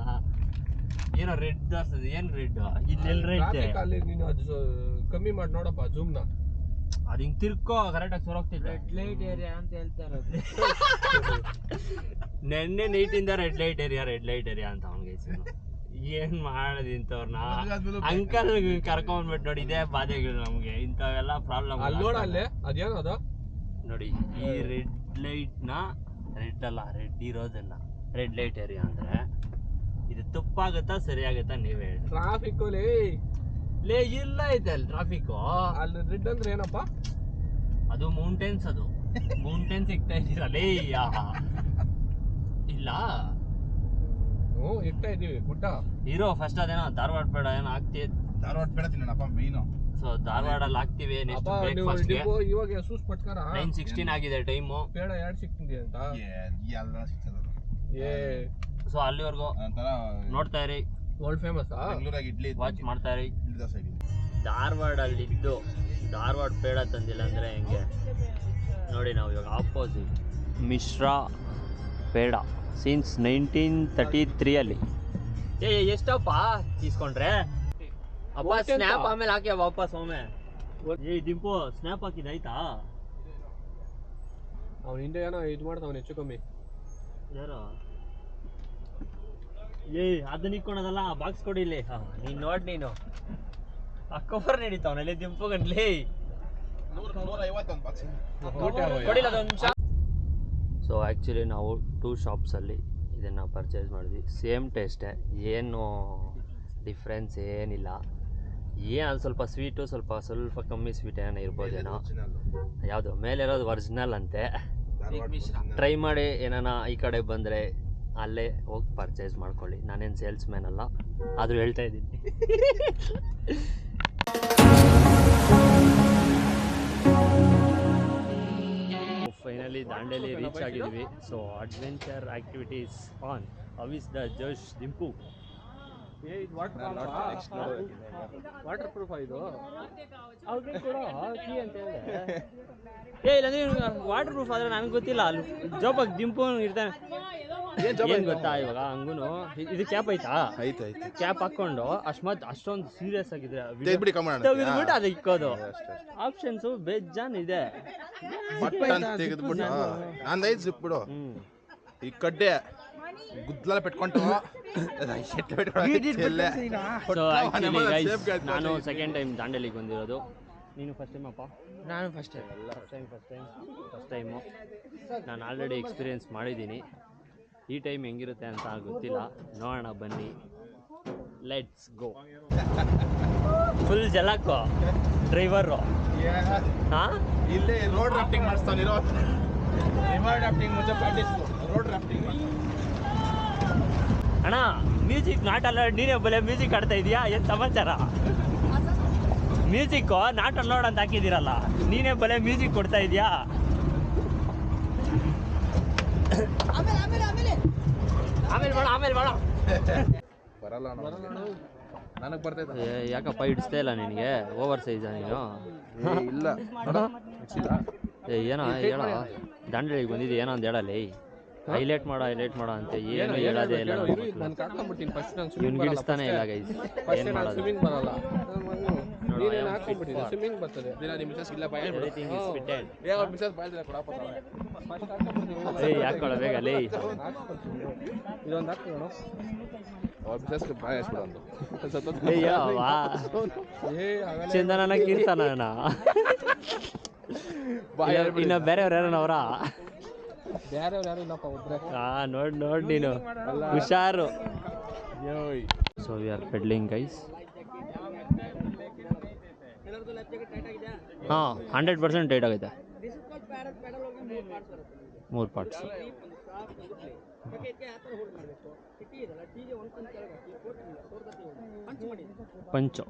ಏನೋ ರೆಡ್ ತೋರ್ಸದು ಏನು ರೆಡ್ ಇಲ್ಲೆಲ್ಲ ರೆಡ್ ನೀನು ಅದು ಕಮ್ಮಿ ಮಾಡಿ ನೋಡಪ್ಪ ಜೂಮ್ನ ಅದು ಹಿಂಗೆ ತಿರ್ಕೋ ಕರೆಕ್ಟಾಗಿ ಸೊರೋಗ್ತಿದ್ದೆ ರೆಡ್ ಲೈಟ್ ಏರಿಯಾ ಅಂತ ಹೇಳ್ತಾರೆ ನೆನ್ನೆ ನೈಟಿಂದ ರೆಡ್ ಲೈಟ್ ಏರಿಯಾ ಅಂತ ಅವ್ನಿಗೆ ಏನ್ ಮಾಡೋದು ಇಂಥವ್ರನ್ನ ಅಂಕಲ್ ಕರ್ಕೊಂಡ್ಬಿಟ್ಟು ನೋಡಿ ಇದೇ ಬಾಧೆಗಳು ನಮ್ಗೆ ಇಂಥವೆಲ್ಲ ಪ್ರಾಬ್ಲಮ್ ನೋಡಲ್ಲೇ ಅದೇನದು ನೋಡಿ ಈ ರೆಡ್ ಲೈಟ್ನ ರೆಡ್ ಇರೋದನ್ನ ರೆಡ್ ಲೈಟ್ ಏರಿಯಾ ಅಂದ್ರೆ ಇದು ತಪ್ಪಾಗತ್ತಾ ಸರಿಯಾಗತ್ತಾ ನೀವೇ ಹೇಳಿ ಟ್ರಾಫಿಕ್ ಲೇ ಇಲ್ಲ ಐತೆ ಅಲ್ಲಿ ಟ್ರಾಫಿಕ್ ಅಲ್ಲಿ ರೆಡ್ ಅಂದ್ರೆ ಏನಪ್ಪ ಅದು ಮೌಂಟೇನ್ಸ್ ಸಿಗ್ತಾ ಇದ್ದೀರಾ ಲೇ ಇಲ್ಲ ಇರ್ತಾ ಇದೀವಿ ಗುಡ್ಡ ಇರೋ ಫಸ್ಟ್ ಅದೇನೋ ಧಾರವಾಡ ಬೇಡ ಏನೋ ಧಾರವಾಡ ಬೇಡ ತಿನ್ನಪ್ಪ ಮೀನು ಸೊ ಧಾರವಾಡಲ್ಲಿ ಹಾಕ್ತಿವಿ ನೆಕ್ಸ್ಟ್ ಬ್ರೇಕ್ಫಾಸ್ಟ್ ಗೆ ಇವಾಗ ಸೂಸ್ ಪಟ್ಕರ 9:16 ಆಗಿದೆ ಟೈಮು ಬೇಡ 2 ಸಿಕ್ತಿದೆ ಅಂತ ಎಲ್ಲ ಸಿಗ್ತದ ಸೊ ಅಲ್ಲಿವರೆಗೂ ನೋಡ್ತಾ ಇರಿ ವರ್ಲ್ಡ್ ಫೇಮಸ್ ಬೆಂಗಳೂರಾಗ ಇಡ್ಲಿ ವಾಚ್ ಮಾಡ್ತಾ ಇರಿ ಧಾರವಾಡಲ್ಲಿದ್ದು ಧಾರವಾಡ ಪೇಡ ತಂದಿಲ್ಲ ಅಂದ್ರೆ ಹೆಂಗೆ ನೋಡಿ ನಾವು ಇವಾಗ ಆಪೋಸಿಟ್ ಮಿಶ್ರಾ ಪೇಡ ಸಿನ್ಸ್ 1933 ಅಲ್ಲಿ ಎಷ್ಟಪ್ಪ ಇಸ್ಕೊಂಡ್ರೆ ಅಪ್ಪ ಸ್ನ್ಯಾಪ್ ಆಮೇಲೆ ಹಾಕಿ ವಾಪಸ್ ಒಮ್ಮೆ ದಿಂಪು ಸ್ನ್ಯಾಪ್ ಹಾಕಿದ ಆಯ್ತಾ ಅವ್ನ ಹಿಂದೆ ಏನೋ ಇದು ಮಾಡ್ತಾವನು ಹೆಚ್ಚು ಕಮ್ಮಿ ಯಾರು ಅದನ್ನ ಇಕ್ಕೊಳೋದಲ್ಲ ಬಾಕ್ಸ್ ಕೊಡಿ ಇಲ್ಲಿ ನೀನು ನೋಡಿ ನೀನು ಆ ಕವರ್ ನಡೀತಾವನಲ್ಲಿ ದಿಂಪು ಗಂಟ್ಲಿ ಕೊಡಿಲ್ಲ ಅದೊಂದು ನಿಮಿಷ ಸೊ ಆ್ಯಕ್ಚುಲಿ ನಾವು 2 ಶಾಪ್ಸಲ್ಲಿ ಇದನ್ನು ಪರ್ಚೇಸ್ ಮಾಡಿದ್ವಿ ಸೇಮ್ ಟೇಸ್ಟೇ ಏನು ಡಿಫ್ರೆನ್ಸ್ ಏನಿಲ್ಲ ಅದು ಸ್ವಲ್ಪ ಸ್ವೀಟು ಸ್ವಲ್ಪ ಕಮ್ಮಿ ಸ್ವೀಟ್ ಏನೋ ಇರ್ಬೋದೇನೋ ಯಾವುದು ಮೇಲಿರೋದು ಒರಿಜಿನಲ್ ಅಂತೆ ಟ್ರೈ ಮಾಡಿ ಏನಾನ ಈ ಕಡೆ ಬಂದರೆ ಅಲ್ಲೇ ಹೋಗಿ ಪರ್ಚೇಸ್ ಮಾಡ್ಕೊಳ್ಳಿ ನಾನೇನು ಸೇಲ್ಸ್ ಮ್ಯಾನ್ ಅಲ್ಲ ಆದರೂ ಹೇಳ್ತಾ ಇದ್ದೀನಿ ಫೈನಲಿ ದಾಂಡೇಲಿ ರೀಚ್ ಆಗಿದ್ವಿ so adventure activities on how is the ಜೋಶ್ ದಿಂಪು ವಾಟರ್ ಪ್ರೂಫ್ ಇದು ಅವ್ರಿಗೆ ಕೂಡ ಕೀ ಅಂತ ಹೇಳಿದೆ ಇಲ್ಲಾಂದ್ರೆ ವಾಟರ್ ಪ್ರೂಫ್ ಆದರೆ ನನಗೆ ಗೊತ್ತಿಲ್ಲ ಅಲ್ಲಿ ಜೋಪಾಗಿ ದಿಂಪು ಇರ್ತಾನೆ ಏನು ಗೊತ್ತಾ ಇವಾಗ ಹಂಗೂನು ಇದು ಕ್ಯಾಪ್ ಐತಾ ಕ್ಯಾಪ್ ಹಾಕೊಂಡು ಅಷ್ಟೊಂದು ಸೀರಿಯಸ್ ಆಗಿದೆ ತೆಗೆದ್ಬಿಟ್ಟು ಅದು ಇಕ್ಕೋದು ಆಪ್ಷನ್ಸು ಬೇಜಾನ್ ಇದೆ ಬಿಡು ಈ ಕಡ್ಡೆ ಗುದ್ದಲ ಪೆಟ್ಕೊಂಡು ನಾನು ಸೆಕೆಂಡ್ ಟೈಮ್ ದಾಂಡೇಲಿಗೆ ಬಂದಿರೋದು ನೀನು ಫಸ್ಟ್ ಟೈಮ್ ಅಪ್ಪ ನಾನು ಫಸ್ಟ್ ಟೈಮು ನಾನು ಆಲ್ರೆಡಿ ಎಕ್ಸ್ಪೀರಿಯೆನ್ಸ್ ಮಾಡಿದ್ದೀನಿ ಈ ಟೈಮ್ ಹೆಂಗಿರುತ್ತೆ ಅಂತ ಗೊತ್ತಿಲ್ಲ ನೋಡೋಣ ಬನ್ನಿ ಲೆಟ್ಸ್ ಗೋ. ಫುಲ್ ಜಲಕ್ಕೋ ಡ್ರೈವರು. ಹಾಂ ಇಲ್ಲೇ ರೋಡ್ ರಾಫ್ಟಿಂಗ್ ಮಾಡಿಸ್ತಾನಿರೋ. ರಿವರ್ ರಾಫ್ಟಿಂಗ್ ಮುಂಚೆ ಪ್ರಾಕ್ಟೀಸ್ ರೋಡ್ ರಾಫ್ಟಿಂಗ್. ಅಣ್ಣ ಮ್ಯೂಸಿಕ್ ನಾಟ್ ಅಲೌಡ್, ನೀನೇ ಬಲೆ ಮ್ಯೂಸಿಕ್ ಆಡ್ತಾ ಇದೀಯಾ? ಏನು ಸಮಾಚಾರ? ಮ್ಯೂಸಿಕ್ಕು ನಾಟ್ ಅಲೌಡ್ ಅಂತ ಹಾಕಿದ್ದೀರಲ್ಲ, ನೀನೇ ಬಲೆ ಮ್ಯೂಸಿಕ್ ಕೊಡ್ತಾ ಇದೀಯಾ? ಆಮೇಲೆ ಬೇಡ ಬರಲ್ಲ ನನಗೆ ಬರ್ತೈತೆ. ಯಾಕಪ್ಪ ಇಡಿಸ್ತಾ ಇಲ್ಲ ನಿನಗೆ? ಓವರ್ ಸೈಜಾ ನೀನು? ಇಲ್ಲ ಏನೋ ಹೇಳ, ದಾಂಡೇಲಿಗೆ ಬಂದಿದ್ದು ಏನೋ ಒಂದು ಹೇಳಲಿ. ಹೈಲೈಟ್ ಮಾಡೋ ಅಂತ ಏನು ಹೇಳೋದೇ ಇಲ್ಲ. ನಾನು ಕಾಕೊಂಡ್ಬಿಡ್ತೀನಿ ಫಸ್ಟ್. ನಾನು ಇವ್ನು ಗಿಡಿಸ್ತಾನೆ ಇಲ್ಲ ಗೈಸ್. ಏನು ಮಾಡೋದು? ಸ್ವಿಮ್ಮಿಂಗ್ ಬರಲ್ಲ. ನೀನೇನು ಹಾಕೊಂಡ್ಬಿಟ್ಟಿದ್ದೆ ಸ್ವಿಮ್ಮಿಂಗ್ ಬರ್ತದೆ. ದಿನ ನಿಮ್ಮ ಮಿಸಸ್ ಇಲ್ಲ ಬಾಯ್ ಎವ್ರಿಥಿಂಗ್ ಇಸ್ ಫಿಟೆಡ್. ಮಿಸಸ್ ಬಾಯ್ದಿಲ್ಲ ಕೊಡಪ್ಪ. ಫಸ್ಟ್ ಹಾಕೊಂಡ್ಬಿಡ್ತೀನಿ. ಏಯ್ ಯಾಕೊಳ್ಳ ಬೇಗ ಲೇ. ಇದೊಂದು ಹಾಕೋಣ. ಅವ್ರ ಮಿಸಸ್ಗೆ ಬಾಯ್ ಹಾಕ್ಬಿಡೋದು. ಚಂದನನ ಕೀರ್ತನ ಇನ್ನ ಬೇರೆಯವ್ರು ಯಾರನ್ನ ಅವರ? ಬೇರೆಯವ್ರು ಯಾರು ಇಲ್ಲಪ್ಪ, ಒಬ್ರೆ. ನೋಡ್ ನೀನು ಹುಷಾರು. ಯೋಯ್. So we are paddling guys. ಹಾಂ 100% ಟೈಟ್ ಆಗಿದೆ. 3 ಪಾರ್ಟ್ಸ್. ಪಂಚು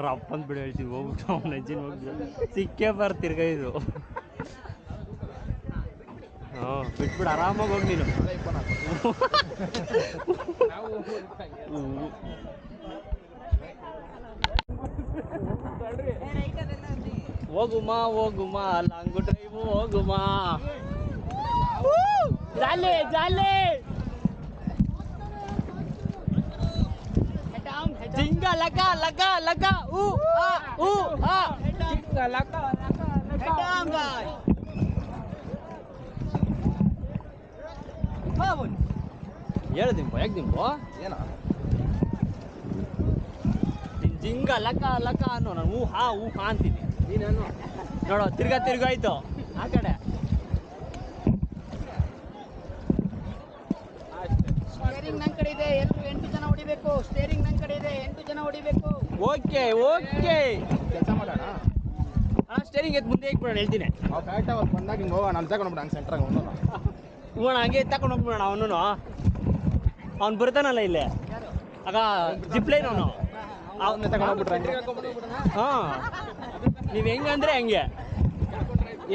ರಪ್ಪ ಅಂತ ಬಿಡು ಹೇಳ್ತೀವಿ. ಹೋಗ್ಬಿಟ್ಟು ಅವ್ನ ಅಜ್ಜಿನ ಹೋಗ್ಬಿಟ್ಟು ಸಿಕ್ಕೇ ಬರ್ತಿರ್ಗ ಇದು. ಹಾಂ ಬಿಟ್ಬಿಡು, ಆರಾಮಾಗಿ ಹೋಗಿ ನೀನು. ಹೋಗುಮಾ ಲಾಂಗು ಡ್ರೈವು ಹೋಗುಮಾ. ಜಾಲೆ ಜಿಂಗ ಲಕ ಊ ಆ ಜಿಂಗ ಲಕ ಹೇಳ್ದಿಂಬ ಯಾಕೆ ಏನ ಜಿಂಗ ಲಕ ಅನ್ನೋ. ನಾನು ಊ ಹಾ ಅಂತೀನಿ. ನೀನೇನು ನೋಡೋ ತಿರ್ಗಾಯ್ತು ಆ ಕಡೆ. ಸ್ಟೇರಿಂಗ್ ನನ್ನ ಕಡೆ ಇದೆ, 8 ಜನ ಹೊಡಿಬೇಕು. ಸ್ಟೇರಿಂಗ್ ನನ್ನ ಕಡೆ ಇದೆ, 8 ಜನ ಹೊಡಿಬೇಕು. ಓಕೆ ಕೆಲಸ ಮಾಡೋಣ. ಸ್ಟೇರಿಂಗ್ ಎತ್ತು ಮುಂದೆ ಇಟ್ಬಿಡೋಣ, ಹೇಳ್ತೀನಿ. ನಾವು ಕರೆಕ್ಟಾಗಿ ಅವ್ರು ಬಂದಾಗ ಹಿಂಗೆ ಹೋಗೋಣ. ಅಲ್ಲಿ ತಗೊಂಡ್ಬಿಡ ಹಂಗೆ ಸೆಂಟ್ರಾಗ ಅವನು ಹೋಗೋಣ, ಹಂಗೆ ತಗೊಂಡು ಹೋಗ್ಬಿಡೋಣ. ಅವ್ನು ಬರ್ತಾನಲ್ಲ ಇಲ್ಲೇ ಆಗ ಜಿಪ್ಲೈನ್ ಅವನು ತಗೊಂಡೋಗ್ಬಿಟ್ರೆ. ಹಾಂ ನೀವು ಹೆಂಗಂದ್ರೆ ಹಂಗೆ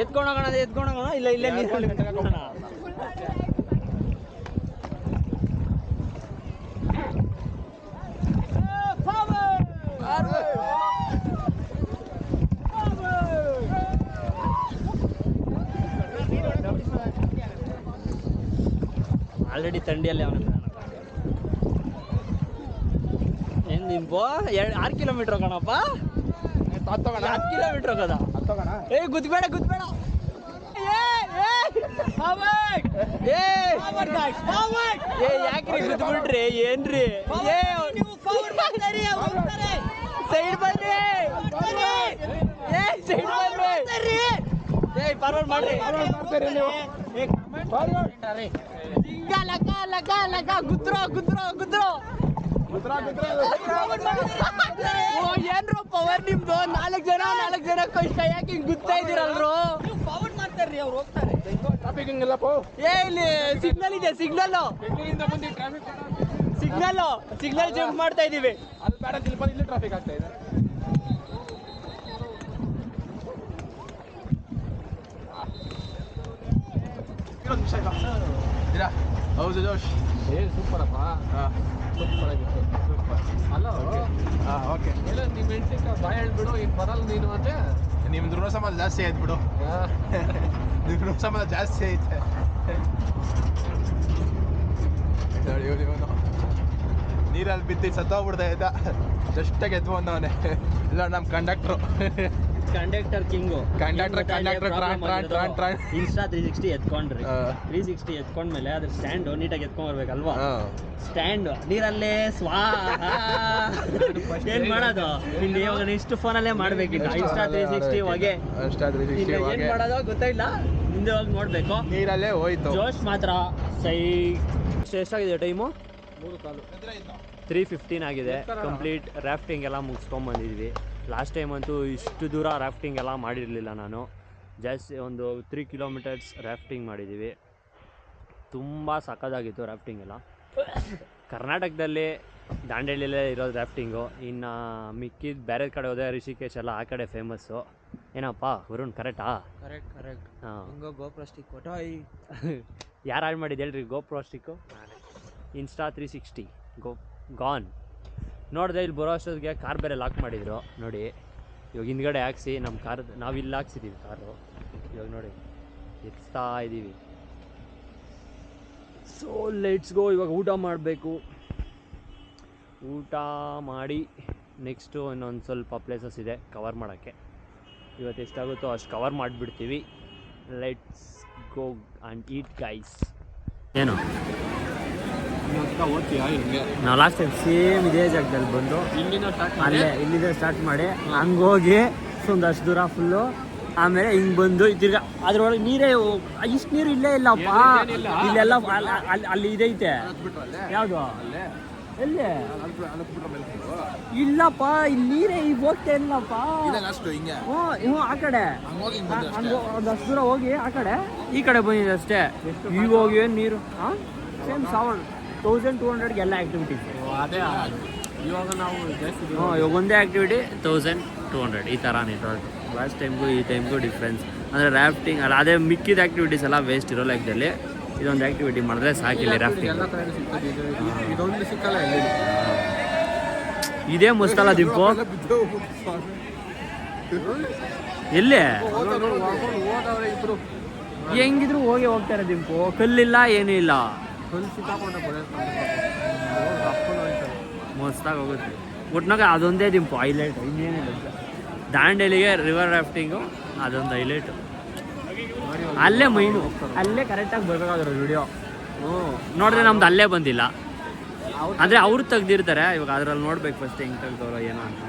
ಎತ್ಕೊಂಡೋಗೋಣ ಇಲ್ಲ ಇಲ್ಲೇ ನೀರು. ಆಲ್ರೆಡಿ ಥಂಡಿಯಲ್ಲಿ ಅವನ ಏನು ನಿನ್ಪೋ 6 ಕಿಲೋಮೀಟ್ರ್ ಹೋಗೋಣಪ್ಪ. 10 ಕಿಲೋಮೀಟ್ರ್ ಹೋಗೋದ. ಏ ಗುದ್ಬೇಡ ಯಾಕ್ರಿ ಗುದ್ಬಿಟ್ರಿ? ಏನ್ರಿ ಸೈಡ್ ಬನ್ರಿ, ಫಾರ್ವರ್ಡ್ ಮಾಡ್ರಿ. ಲಗ ಗುದ್ರೋ ಏನ್ರೋ ಪವರ್ ನಿಮ್ದು. 4 ಜನ ಕೈ ಯಾಕೆ ಹಿಂಗ್ ಗುದ್ತಾ ಇದೀರಲ್ರು? ಫಾರ್ವರ್ಡ್ ಮಾಡ್ತಾರ್ರಿ, ಅವ್ರು ಹೋಗ್ತಾರೆ. ಟ್ರಾಫಿಕ್ ಹಿಂಗಿಲ್ಲಪ್ಪ. ಇಲ್ಲಿ ಸಿಗ್ನಲ್ ಇದೆ, ಸಿಗ್ನಲ್ ಜಂಪ್ ಮಾಡ್ತಾ ಇದೀವಿ. ಅಲ್ಲಿ ಬೇಡ, ಇಲ್ಲಿ ಟ್ರಾಫಿಕ್ ಆಗ್ತಾ ಇದೆ. ಹೌದು ಜೋಶ್. ಸೂಪರಪ್ಪ. ಸೂಪರ್ ಆಗಿತ್ತು. ಅಲ್ಲ ಓಕೆ. ಎಲ್ಲ ನಿಮ್ಮ ಹೆಂಡತಿಗೆ ಬಾಯ್ ಹೇಳ್ಬಿಡು, ಇನ್ನು ಬರಲ್ಲ ನೀನು ಅಂದ್ರೆ. ನಿಮ್ದು ಋಣ ಸಮಾಧ ಜಾಸ್ತಿ ಆಯ್ತು ಬಿಡು. ನಿಮ್ಮ ಋಣ ಸಮಾಧ ಜಾಸ್ತಿ ಐತೆ. ಇವನು ನೀರಲ್ಲಿ ಬಿದ್ದು ಸತ್ತೋಗ್ಬಿಡ್ತಾ ಇದ್ದ. ಜಸ್ಟಾಗಿ ಎದ್ದು ಬಂದವನೇ. ಇಲ್ಲ ನಮ್ಮ ಕಂಡಕ್ಟ್ರು. ಕಂಡಕ್ಟರ್ ಕಿಂಗು ಕಂಡಕ್ಟರ್ ಟ್ರಾನ್ ಇನ್ಸ್ಟಾ 360 ಎತ್ಕೊಂಡ್ರಿ 360 ಎತ್ಕೊಂಡ್ಮೇಲೆ ಅದ್ರ ಸ್ಟ್ಯಾಂಡ್ ನೀಟಾಗಿ ಎತ್ಕೊಂಡ್ಬರ್ಬೇಕಲ್ವಾ ಸ್ಟ್ಯಾಂಡ್ ನೀರಲ್ಲೇ ಏನ್ ಮಾಡೋದು ಇಲ್ಲಿ ಇವಾಗ ಇಷ್ಟು ಫೋನಲ್ಲೇ ಮಾಡ್ಬೇಕಿಲ್ಲ ಇನ್ಸ್ಟಾ 360 ಹೊಗೆ ಏನ್ ಮಾಡೋದು ಗೊತ್ತಾಯಿಲ್ಲ ಮುಂದೆ ಹೋಗಿ ನೋಡ್ಬೇಕು ನೀರಲ್ಲೇ ಹೋಯ್ತು ಜೋಶ್ ಮಾತ್ರ ಸೈ ಎಷ್ಟಾಗಿದೆ ಟೈಮು 3:15 ಆಗಿದೆ ಕಂಪ್ಲೀಟ್ ರಾಫ್ಟಿಂಗ್ ಎಲ್ಲ ಮುಗಿಸ್ಕೊಂಬಂದಿದ್ವಿ ಲಾಸ್ಟ್ ಟೈಮ್ ಅಂತೂ ಇಷ್ಟು ದೂರ ರಾಫ್ಟಿಂಗ್ ಎಲ್ಲ ಮಾಡಿರಲಿಲ್ಲ ನಾನು ಜಾಸ್ತಿ ಒಂದು 3 ಕಿಲೋಮೀಟರ್ಸ್ ರಾಫ್ಟಿಂಗ್ ಮಾಡಿದ್ದೀವಿ ತುಂಬ ಸಖತ್ತಾಗಿತ್ತು ರಾಫ್ಟಿಂಗ್ ಎಲ್ಲ ಕರ್ನಾಟಕದಲ್ಲಿ ದಾಂಡೇಲಿಯಲ್ಲೇ ಇರೋದು ರಾಫ್ಟಿಂಗು ಇನ್ನು ಮಿಕ್ಕಿದ ಬೇರೆ ಕಡೆ ಹೋದೆ ರಿಷಿಕೇಶ್ ಎಲ್ಲ ಆ ಕಡೆ ಫೇಮಸ್ಸು ಏನಪ್ಪ ವರುಣ್ ಕರೆಕ್ಟಾ ಕರೆಕ್ಟ್ ಹಾಂ ಹಿಂಗೋ ಗೋಪ್ರೋ ಸ್ಟಿಕ್ ಕೊಟ್ಟು ಯಾರು ಹಾಳು ಮಾಡಿದ್ದು ಹೇಳ್ರಿ ಗೋಪ್ರೋ ಸ್ಟಿಕ್ಕು ಇನ್ಸ್ಟಾ 360 ಗಾನ್ ನೋಡಿದೆ ಇಲ್ಲಿ ಬರೋ ಅಷ್ಟೊತ್ತಿಗೆ ಕಾರ್ ಬೇರೆ ಲಾಕ್ ಮಾಡಿದ್ರು ನೋಡಿ ಇವಾಗ ಹಿಂದ್ಗಡೆ ಹಾಕ್ಸಿ ನಮ್ಮ ಕಾರ್ ನಾವು ಇಲ್ಲಿ ಹಾಕ್ಸಿದ್ದೀವಿ ಕಾರು ಇವಾಗ ನೋಡಿ ಎತ್ತಾ ಇದ್ದೀವಿ ಸೊ ಲೆಟ್ಸ್ ಗೋ ಇವಾಗ ಊಟ ಮಾಡಬೇಕು ಊಟ ಮಾಡಿ ನೆಕ್ಸ್ಟು ಇನ್ನೊಂದು ಸ್ವಲ್ಪ ಪ್ಲೇಸಸ್ ಇದೆ ಕವರ್ ಮಾಡೋಕ್ಕೆ ಇವತ್ತು ಎಷ್ಟಾಗುತ್ತೋ ಅಷ್ಟು ಕವರ್ ಮಾಡಿಬಿಡ್ತೀವಿ let's go and eat guys ಏನು ನಾವು ಲಾಸ್ಟ್ ಟೈಮ್ ಸೇಮ್ ಇದೇ ಜಾಗದಲ್ಲಿ ಬಂದು ಇಲ್ಲಿಂದ ಸ್ಟಾರ್ಟ್ ಮಾಡಿ ಹಂಗೋಗಿ ಒಂದಷ್ಟು ದೂರ ಫುಲ್ಲು ಆಮೇಲೆ ಹಿಂಗೆ ಬಂದು ತಿರ್ಗಾ ಅದ್ರೊಳಗೆ ನೀರೇ ಇಷ್ಟು ನೀರು ಇಲ್ಲೇ ಇಲ್ಲಪ್ಪ ಇಲ್ಲೆಲ್ಲ ಅಲ್ಲಿ ಇದೈತೆ ಯಾವುದು ಎಲ್ಲಿ ಇಲ್ಲಪ್ಪ ಇಲ್ಲಿ ನೀರೇ ಈಗ ಹೋಗ್ತಾ ಇಲ್ಲಪ್ಪ ಹ್ಞೂ ಆ ಕಡೆ ಹಂಗೆ ಒಂದಷ್ಟು ದೂರ ಹೋಗಿ ಆ ಕಡೆ ಈ ಕಡೆ ಬಂದಿದೆ ಅಷ್ಟೇ ಈಗ ಹೋಗಿ ಏನು ನೀರು ಹಾಂ ಸೇಮ್ 1200 ಎಲ್ಲ ಆ್ಯಕ್ಟಿವಿಟೀಸ್ ಅದೇ ಇವಾಗ ನಾವು ಜಾಸ್ತಿ ಇವಾಗ ಒಂದೇ ಆ್ಯಕ್ಟಿವಿಟಿ 1200 ಈ ಥರ ಇರೋದು ಲಾಸ್ಟ್ ಟೈಮ್ಗೂ ಈ ಟೈಮ್ಗೂ ಡಿಫ್ರೆನ್ಸ್ ಅಂದರೆ ರಾಫ್ಟಿಂಗ್ ಅಲ್ಲ ಅದೇ ಮಿಕ್ಕಿದ ಆ್ಯಕ್ಟಿವಿಟೀಸ್ ಎಲ್ಲ ವೇಸ್ಟ್ ಇರೋ ಲೆಕ್ಕದಲ್ಲಿ ಇದೊಂದು ಆ್ಯಕ್ಟಿವಿಟಿ ಮಾಡಿದ್ರೆ ಸಾಕಿಲ್ಲ ರಾಫ್ಟಿಂಗ್ ಎಲ್ಲ ಕಡೆ ಸಿಗ್ತದೆ ಇದೊಂದು ಸಿಕ್ಕಲ್ಲ ಇದೇ ಮುಸ್ತಲ್ಲ ದಿಪ್ಪು ಎಲ್ಲೇ ಹೋದವ್ರೆ ಇಬ್ರು ಹೆಂಗಿದ್ರು ಹೋಗ್ತಾರೆ ದಿಪ್ಪು ಕಲ್ಲಿಲ್ಲ ಏನೂ ಇಲ್ಲ ಮಸ್ತಾಗಿ ಹೋಗುತ್ತೆ ಒಟ್ನಾಗ ಅದೊಂದೇ ದಿಂಪು ಹೈಲೈಟ್ ಇನ್ನೇನಿಲ್ಲ ದಾಂಡೇಲಿಗೆ ರಿವರ್ ರಾಫ್ಟಿಂಗು ಅದೊಂದು ಹೈಲೈಟು ಅಲ್ಲೇ ಮೈನು ಅಲ್ಲೇ ಕರೆಕ್ಟಾಗಿ ಬರಬೇಕಾದ್ರು ವಿಡಿಯೋ ನೋಡಿದ್ರೆ ನಮ್ದು ಅಲ್ಲೇ ಬಂದಿಲ್ಲ ಅಂದರೆ ಅವ್ರು ತೆಗ್ದಿರ್ತಾರೆ ಇವಾಗ ಅದ್ರಲ್ಲಿ ನೋಡ್ಬೇಕು ಫಸ್ಟ್ ಹೆಂಗೆ ತೆಗ್ದವ್ರೋ ಏನೋ ಅಂತ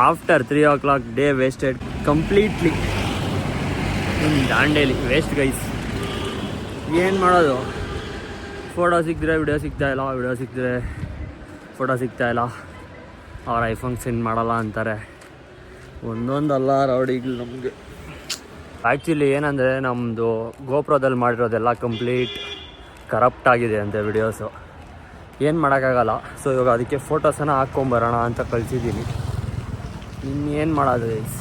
after 3 o'clock day wasted completely Dandeli waste guys ಏನು ಮಾಡೋದು ಫೋಟೋ ಸಿಕ್ಕಿದ್ರೆ ವಿಡಿಯೋ ಸಿಗ್ತಾಯಿಲ್ಲ ವಿಡಿಯೋ ಸಿಕ್ಕಿದ್ರೆ ಫೋಟೋ ಸಿಗ್ತಾಯಿಲ್ಲ ಅವ್ರ ಐಫೋನ್ ಸೆಂಡ್ ಮಾಡಲ್ಲ ಅಂತಾರೆ ಒಂದೊಂದಲ್ಲ ರೌಡಿಗಳು ನಮಗೆ ಆ್ಯಕ್ಚುಲಿ ಏನಂದರೆ ನಮ್ಮದು ಗೋಪ್ರೋದಲ್ಲಿ ಮಾಡಿರೋದೆಲ್ಲ ಕಂಪ್ಲೀಟ್ ಕರಪ್ಟ್ ಆಗಿದೆ ಅಂತೆ ವಿಡಿಯೋಸು ಏನು ಮಾಡೋಕ್ಕಾಗಲ್ಲ ಸೊ ಇವಾಗ ಅದಕ್ಕೆ ಫೋಟೋಸನ್ನು ಹಾಕ್ಕೊಂಬರೋಣ ಅಂತ ಕಳಿಸಿದ್ದೀನಿ ಇನ್ನೇನು ಮಾಡೋದು ಗೈಸ್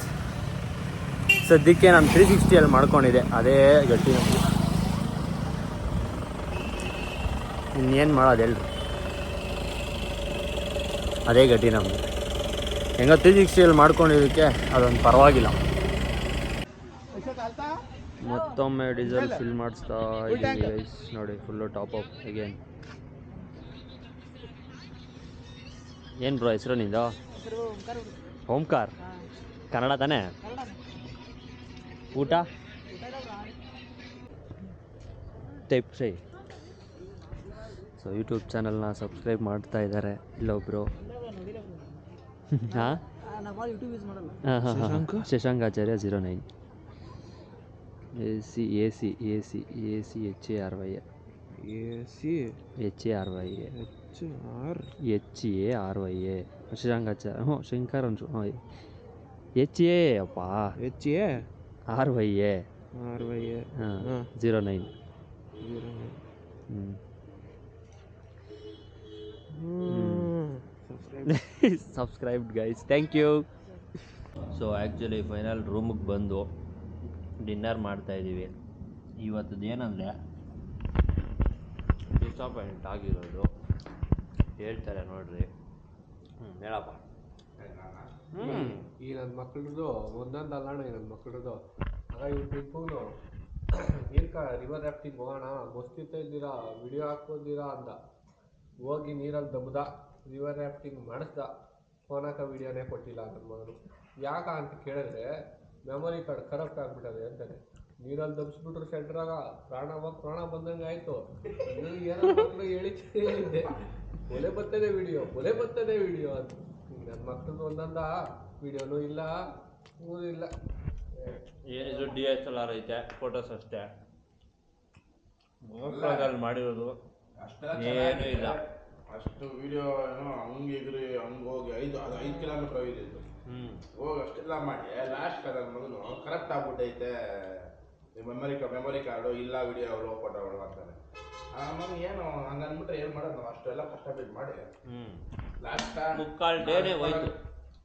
ಸದ್ಯಕ್ಕೆ ನಾನು 360 ಮಾಡ್ಕೊಂಡಿದ್ದೆ ಅದೇ ಗಟ್ಟಿ ನಮಗೆ ಇನ್ನೇನು ಮಾಡೋದು ಎಲ್ರು ಅದೇ ಗಟ್ಟಿ ನಮಗೆ ಹೆಂಗೋ 360 ಮಾಡ್ಕೊಂಡಿದ್ದಕ್ಕೆ ಅದೊಂದು ಪರವಾಗಿಲ್ಲ ಮತ್ತೊಮ್ಮೆ ಡೀಸೆಲ್ ಫಿಲ್ ಮಾಡಿಸ್ತಾ ಇದ್ದೀವಿ ಗೈಸ್ ನೋಡಿ ಫುಲ್ಲು ಟಾಪ್ ಅಪ್ ಅಗೇನ್ ಏನು ಬ್ರೋ ಹೆಸರು ನಿಂದು ಓಂಕಾರ್ ಕನ್ನಡ ತಾನೇ ಊಟ ಟೈಪ್ ಸೈ ಸೊ ಯೂಟ್ಯೂಬ್ ಚಾನಲ್ನ ಸಬ್ಸ್ಕ್ರೈಬ್ ಮಾಡ್ತಾ ಇದ್ದಾರೆ ಇಲ್ಲೊಬ್ಬರು ಹಾಂ ಶಶಾಂಕಾಚಾರ್ಯ 09 ACHARY ಶಶಾಂಕಾಚಾರ್ಯ ಹ್ಞೂ ಶಂಕರ್ ಅನ್ಸು ಹಾಂ HA ಅಪ್ಪ RYA ಹಾಂ 09 subscribed guys thank you so actually final ರೂಮಿಗೆ ಬಂದು ಡಿನ್ನರ್ ಮಾಡ್ತಾಯಿದ್ದೀವಿ ಇವತ್ತದ್ದು ಏನಂದರೆ ಡಿಸಪಾಯಿಂಟ್ ಆಗಿರೋದು ಹೇಳ್ತಾರೆ ನೋಡ್ರಿ ಹೇಳಪ್ಪ ಈ ನನ್ನ ಮಕ್ಕಳದು ಒಂದೊಂದಲ್ಲ ಈ ನನ್ನ ಮಕ್ಕಳದು ಆಗ ಇವ್ರು ಟ್ರಿಪ್ಪು ರಿವರ್ ರಾಫ್ಟಿಂಗ್ ಹೋಗೋಣ ಗೊತ್ತಿರ್ತಾ ಇದ್ದೀರಾ ವಿಡಿಯೋ ಹಾಕ್ಬೋದಿರಾ ಅಂದ ಹೋಗಿ ನೀರಲ್ಲಿ ದಬ್ದ ರಿವರ್ ರಾಫ್ಟಿಂಗ್ ಮಾಡಿಸ್ದ, ಫೋನ್ ಹಾಕೋ ವೀಡಿಯೋನೇ ಕೊಟ್ಟಿಲ್ಲ ನನ್ನ ಮಗನು. ಯಾಕ ಅಂತ ಕೇಳಿದ್ರೆ ಮೆಮೊರಿ ಕಾರ್ಡ್ ಕರಪ್ಟ್ ಆಗಿಬಿಟ್ಟದೆ ಅಂತಾನೆ. ನೀರಲ್ಲಿ ದಬ್ಸ್ಬಿಟ್ರು ಸೆಂಟ್ರಾಗ ಪ್ರಾಣ ಬಂದಂಗೆ ಆಯಿತು. ಏನೋ ಮಕ್ಕಳು ಹೇಳಿದ್ದೆ ಒಲೆ ಬರ್ತದೆ ವಿಡಿಯೋ ಅಂತ. ನನ್ನ ಮಕ್ಕಳದ್ದು ಒಂದೊಂದ ವಿಡಿಯೋನೂ ಇಲ್ಲ ಇಲ್ಲ. ಏನಿದು DSLR ಐತೆ, ಫೋಟೋಸ್ ಅಷ್ಟೇ ಮೊಬೈಲಲ್ಲಿ ಮಾಡಿರೋದು ಏನೂ ಇಲ್ಲ. ಅಷ್ಟು ವಿಡಿಯೋ ಏನೋ ಹಂಗಿದ್ರಿ ಹಂಗೋಗಿ 5 ಕಿಲೋಮೀಟರ್ ಹೋಗಿದ್ದು ಹೋಗಿ ಅಷ್ಟೆಲ್ಲ ಮಾಡಿ ಲಾಸ್ಟ್ ನನ್ನ ಮಗನು ಕರೆಕ್ಟ್ ಆಗ್ಬಿಟ್ಟೈತೆ ಮೆಮೊರಿ ಕಾರ್ಡು ಇಲ್ಲ ವಿಡಿಯೋಗಳು ಫೋಟೋಗಳು ಅಂತಾನೆ. ಆಮೇಲೆ ಏನು ಹಂಗೆ ಅಂದ್ಬಿಟ್ರೆ ಏನು ಮಾಡೋದು ನಾವು ಅಷ್ಟೆಲ್ಲ ಕಷ್ಟಪಟ್ಟು ಮಾಡಿ ಲಾಸ್ಟ್ ಮುಕ್ಕಾಲು ಡೇನೇ ಹೋಯ್ತು.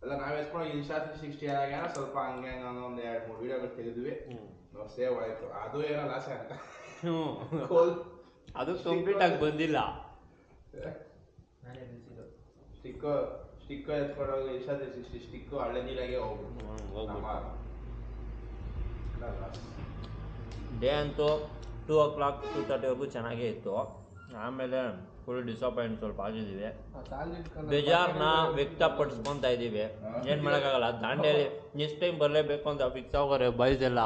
ಎಲ್ಲ ನಾವು ಎಸ್ಕೊಂಡು ಇನ್ಸ್ಟಾ 360 ಆಗ್ಯಾನ ಸ್ವಲ್ಪ ಹಂಗೆ ಒಂದು 2-3 ವಿಡಿಯೋಗಳು ತೆಗೆದ್ವಿ, ನಾವು ಸೇವ್ ಆಯಿತು. ಅದು ಏನೋ ಲಾಸ್ ಅಂತ ಅದು ಕಂಪ್ಲೀಟ್ ಆಗಿ ಬಂದಿಲ್ಲ. ಸ್ಟಿಕ್ ಎತ್ಕೊಂಡೋಗಿ ಇನ್ಸ್ಟಾ 360 ಸ್ಟಿಕ್ಕು ಹಳ್ಳೆ ನೀರಾಗೆ ಹೋಗ್ಬಿಟ್ಟು ಡೇ ಅಂತೂ 2 o'clock 2:30ವರೆಗೂ ಚೆನ್ನಾಗೇ ಇತ್ತು. ಆಮೇಲೆ ಫುಲ್ ಡಿಸಪಾಯಿಂಟ್ ಸ್ವಲ್ಪ ಆಗಿದ್ದೀವಿ. ಬೇಜಾರನ್ನ ವ್ಯಕ್ತಪಡಿಸ್ಕೊತಾ ಇದ್ದೀವಿ. ಏನು ಮಾಡೋಕ್ಕಾಗಲ್ಲ. ದಾಂಡೇಲಿ ನೆಕ್ಸ್ಟ್ ಟೈಮ್ ಬರಲೇಬೇಕು ಅಂತ ಫಿಕ್ಸ್ ಆಗೋರೆ ಬಾಯ್ಸ್ ಎಲ್ಲ.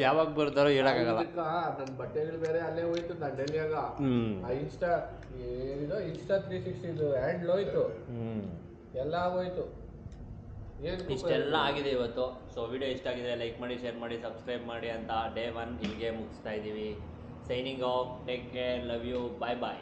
ಯಾವಾಗ ಬರ್ತಾರೋ ಹೇಳೋಕ್ಕಾಗಲ್ಲ. ನನ್ನ ಬಟ್ಟೆಗಳು ಬೇರೆ ಅಲ್ಲೇ ಹೋಯ್ತು ದಾಂಡೇಲಿಯಾಗ. ಇನ್ಸ್ಟಾ 360 ಹ್ಯಾಂಡ್ಲ್ ಹೋಯ್ತು, ಎಲ್ಲ ಹೋಯ್ತು. ಇಷ್ಟೆಲ್ಲ ಆಗಿದೆ ಇವತ್ತು. ಸೊ ವಿಡಿಯೋ ಇಷ್ಟ ಆಗಿದೆ ಲೈಕ್ ಮಾಡಿ, ಶೇರ್ ಮಾಡಿ, ಸಬ್ಸ್ಕ್ರೈಬ್ ಮಾಡಿ ಅಂತ ಡೇ 1 ಇಲ್ಲಿಗೆ ಮುಗಿಸ್ತಾ ಇದ್ದೀವಿ. Signing off, take care, love you, bye bye.